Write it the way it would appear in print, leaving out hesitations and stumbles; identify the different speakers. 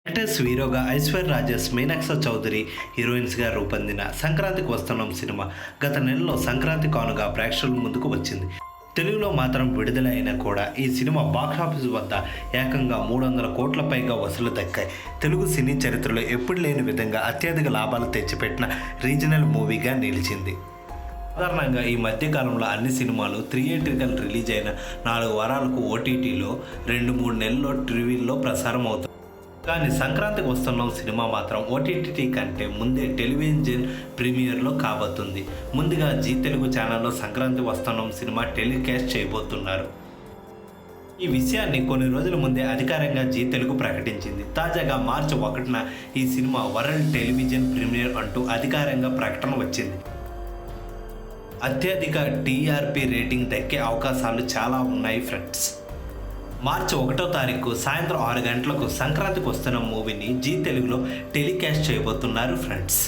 Speaker 1: Latest హీరోగా ఐశ్వర్య రాజేష్, మీనాక్షి చౌదరి హీరోయిన్స్గా రూపొందిన సంక్రాంతికి వస్తున్నాం సినిమా గత నెలలో సంక్రాంతి కానుగా ప్రేక్షకుల ముందుకు వచ్చింది. తెలుగులో మాత్రం విడుదల అయినా కూడా ఈ సినిమా బాక్సాఫీస్ వద్ద ఏకంగా 300 కోట్ల పైగా వసూలు దక్కాయి. తెలుగు సినీ చరిత్రలో ఎప్పుడు లేని విధంగా అత్యధిక లాభాలు తెచ్చిపెట్టిన రీజనల్ మూవీగా నిలిచింది. సాధారణంగా ఈ మధ్యకాలంలో అన్ని సినిమాలు థియేట్రికల్ రిలీజ్ అయిన 4 వారాలకు ఓటీటీలో 2-3 నెలల్లో టీవీల్లో ప్రసారం అవుతుంది. కానీ సంక్రాంతికి వస్తున్నాం సినిమా మాత్రం ఓటీటీ కంటే ముందే టెలివిజన్ ప్రీమియర్లో కాబోతుంది. ముందుగా జీ తెలుగు ఛానల్లో సంక్రాంతి వస్తున్నాం సినిమా టెలికాస్ట్ చేయబోతున్నారు. ఈ విషయాన్ని కొన్ని రోజుల ముందే అధికారికంగా జీ తెలుగు ప్రకటించింది. తాజాగా మార్చి 1న ఈ సినిమా వరల్డ్ టెలివిజన్ ప్రీమియర్ అంటూ అధికారికంగా ప్రకటన వచ్చింది. అత్యధిక టీఆర్పీ రేటింగ్ దక్కే అవకాశాలు చాలా ఉన్నాయి ఫ్రెండ్స్. మార్చి 1వ తారీఖు సాయంత్రం 6 గంటలకు సంక్రాంతికి వస్తున్న మూవీని జీ తెలుగులో టెలికాస్ట్ చేయబోతున్నారు ఫ్రెండ్స్.